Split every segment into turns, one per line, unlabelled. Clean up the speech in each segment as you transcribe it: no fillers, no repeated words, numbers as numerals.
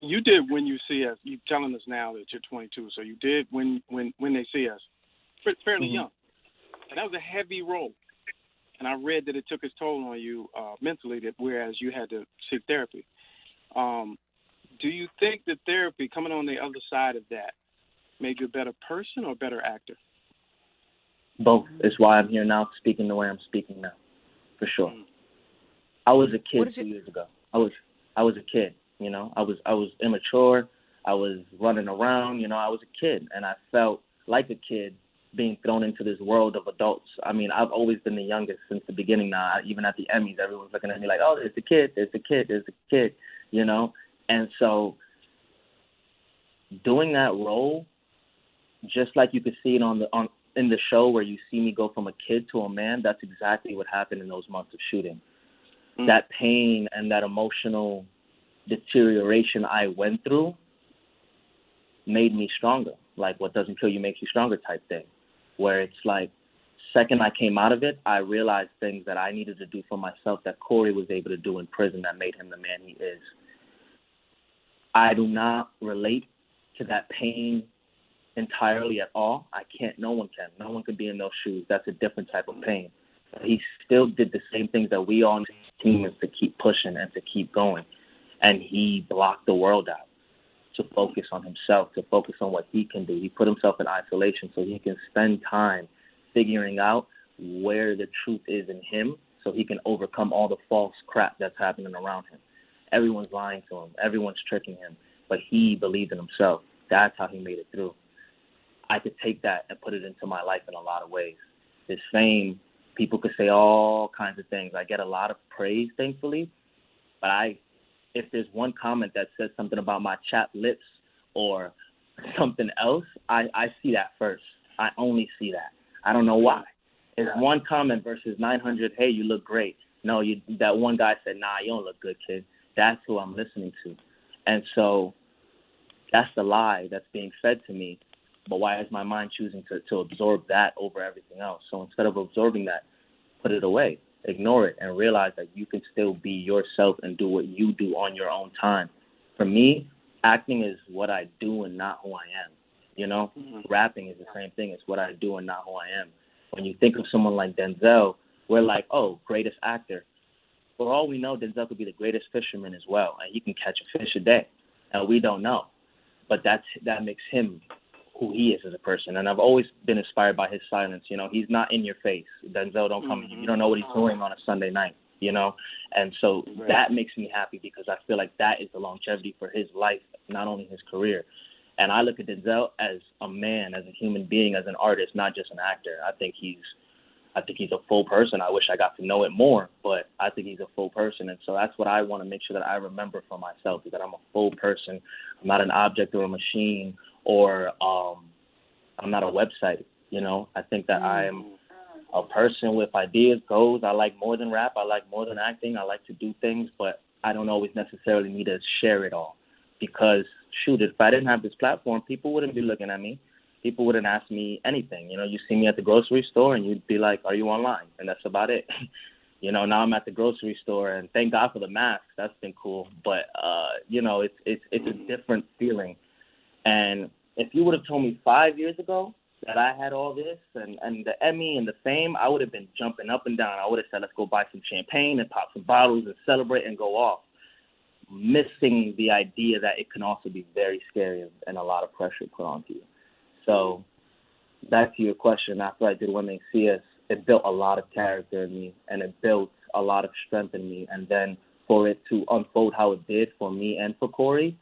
you did When You See Us. You're telling us now that you're 22, so you did When They See Us, fairly
Mm-hmm.
young, and that was a heavy role. And I read that it took its toll on you mentally, that whereas you had to seek therapy. Do you think that therapy, coming on the other side of that, made you a better person or a better actor?
Both. It's why I'm here now, speaking the way I'm speaking now, for sure. I was a kid 2 years ago. I was a kid. You know, I was immature. I was running around. You know, I was a kid, and I felt like a kid being thrown into this world of adults. I mean, I've always been the youngest since the beginning. Now, even at the Emmys, everyone's looking at me like, "Oh, there's the kid. There's the kid. There's the kid." You know, and so doing that role, just like you could see it in the show where you see me go from a kid to a man, that's exactly what happened in those months of shooting. That pain and that emotional deterioration I went through made me stronger. Like, what doesn't kill you makes you stronger type thing, where it's like, second I came out of it, I realized things that I needed to do for myself that Corey was able to do in prison that made him the man he is. I do not relate to that pain entirely at all. I can't. No one can. No one can be in those shoes. That's a different type of pain. He still did the same things that we all need to keep pushing and to keep going. And he blocked the world out to focus on himself, to focus on what he can do. He put himself in isolation so he can spend time figuring out where the truth is in him so he can overcome all the false crap that's happening around him. Everyone's lying to him. Everyone's tricking him. But he believed in himself. That's how he made it through. I could take that and put it into my life in a lot of ways. His fame, people could say all kinds of things. I get a lot of praise, thankfully. But if there's one comment that says something about my chapped lips or something else, I see that first. I only see that. I don't know why. It's one comment versus 900, hey, you look great. No, that one guy said, nah, you don't look good, kid. That's who I'm listening to. And so that's the lie that's being fed to me. But why is my mind choosing to absorb that over everything else? So instead of absorbing that, put it away, ignore it, and realize that you can still be yourself and do what you do on your own time. For me, acting is what I do and not who I am. You know, rapping is the same thing. It's what I do and not who I am. When you think of someone like Denzel, we're like, oh, greatest actor. For all we know, Denzel could be the greatest fisherman as well, and he can catch a fish a day, and we don't know. But that makes him who he is as a person. And I've always been inspired by his silence. You know, he's not in your face. Denzel don't come in. You don't know what he's doing on a Sunday night, you know? And so that makes me happy because I feel like that is the longevity for his life, not only his career. And I look at Denzel as a man, as a human being, as an artist, not just an actor. I think he's a full person. I wish I got to know it more, but I think he's a full person. And so that's what I want to make sure that I remember for myself, is that I'm a full person. I'm not an object or a machine, or I'm not a website, you know. I think that I am a person with ideas, goals. I like more than rap. I like more than acting. I like to do things, but I don't always necessarily need to share it all because, shoot, if I didn't have this platform, people wouldn't be looking at me. People wouldn't ask me anything. You know, you see me at the grocery store and you'd be like, are you online? And that's about it. You know, now I'm at the grocery store, and thank God for the mask. That's been cool. But, you know, it's a different feeling. And if you would have told me 5 years ago that I had all this and the Emmy and the fame, I would have been jumping up and down. I would have said, let's go buy some champagne and pop some bottles and celebrate and go off, missing the idea that it can also be very scary and a lot of pressure put onto you. So back to your question, after I did When They See Us, it built a lot of character in me, and it built a lot of strength in me. And then for it to unfold how it did for me and for Corey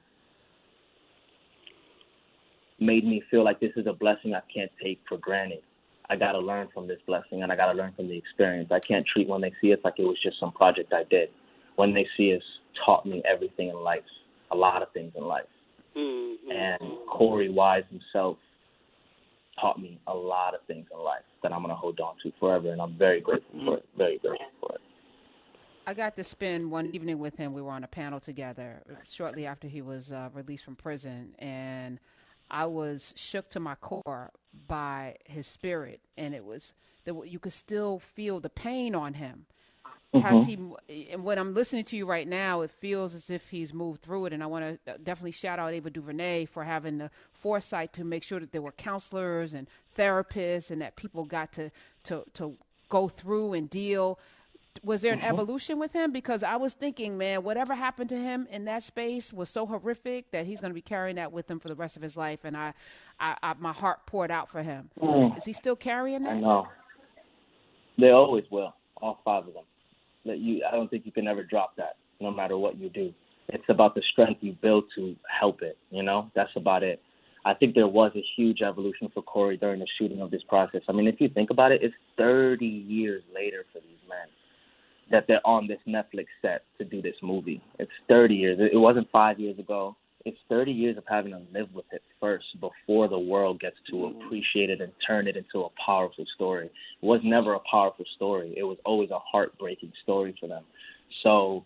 made me feel like this is a blessing I can't take for granted. I got to learn from this blessing, and I got to learn from the experience. I can't treat When They See Us like it was just some project I did. When They See Us taught me everything in life, a lot of things in life. Mm-hmm. And Corey Wise himself taught me a lot of things in life that I'm going to hold on to forever, and I'm very grateful for it, very grateful for it.
I got to spend one evening with him. We were on a panel together shortly after he was released from prison, and I was shook to my core by his spirit, and it was that you could still feel the pain on him. has he, and when I'm listening to you right now, it feels as if he's moved through it. And I want to definitely shout out Ava DuVernay for having the foresight to make sure that there were counselors and therapists and that people got to go through and deal. Was there an evolution with him? Because I was thinking, man, whatever happened to him in that space was so horrific that he's going to be carrying that with him for the rest of his life. And I my heart poured out for him. Is he still carrying that?
I know. They always will, all 5 of them. I don't think you can ever drop that, no matter what you do. It's about the strength you build to help it, That's about it. I think there was a huge evolution for Corey during the shooting of this process. I mean, if you think about it, it's 30 years later for these men that they're on this Netflix set to do this movie. It's 30 years. It wasn't 5 years ago. It's 30 years of having to live with it first before the world gets to appreciate it and turn it into a powerful story. It was never a powerful story. It was always a heartbreaking story for them. So,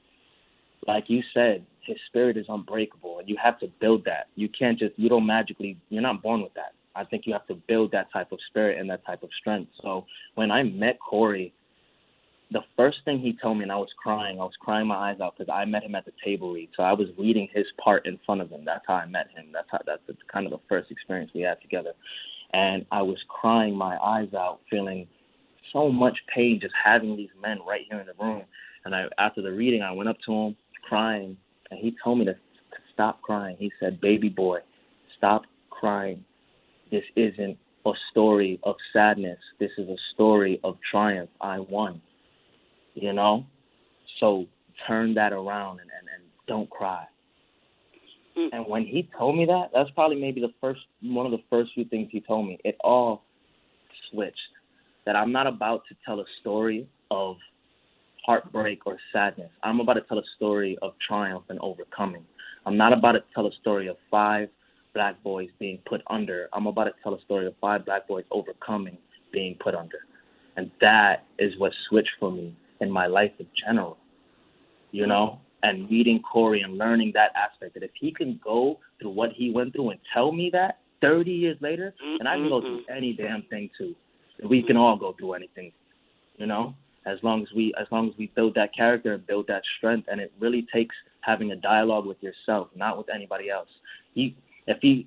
like you said, his spirit is unbreakable, and you have to build that. You can't just, you're not born with that. I think you have to build that type of spirit and that type of strength. So when I met Corey, the first thing he told me, and I was crying my eyes out because I met him at the table read. So I was reading his part in front of him. That's how I met him. That's kind of the first experience we had together. And I was crying my eyes out, feeling so much pain just having these men right here in the room. And after the reading, I went up to him crying, and he told me to stop crying. He said, "Baby boy, stop crying. This isn't a story of sadness. This is a story of triumph. I won. So turn that around and don't cry." And when he told me that, that's probably maybe one of the first few things he told me. It all switched. That I'm not about to tell a story of heartbreak or sadness. I'm about to tell a story of triumph and overcoming. I'm not about to tell a story of 5 black boys being put under. I'm about to tell a story of 5 black boys overcoming being put under. And that is what switched for me in my life in general, and meeting Corey and learning that aspect, that if he can go through what he went through and tell me that 30 years later, then I can go through any damn thing too. We can all go through anything, as long as we build that character and build that strength. And it really takes having a dialogue with yourself, not with anybody else. If he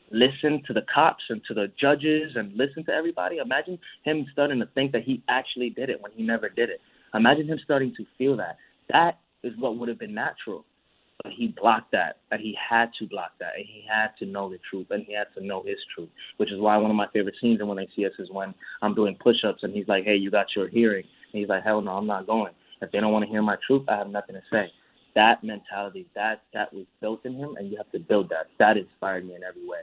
listened to the cops and to the judges and listened to everybody, imagine him starting to think that he actually did it when he never did it. Imagine him starting to feel that. That is what would have been natural. But he blocked that, and he had to block that, and he had to know the truth, and he had to know his truth, which is why one of my favorite scenes in When They See Us is when I'm doing push-ups, and he's like, "Hey, you got your hearing." And he's like, "Hell no, I'm not going. If they don't want to hear my truth, I have nothing to say." That mentality, that was built in him, and you have to build that. That inspired me in every way.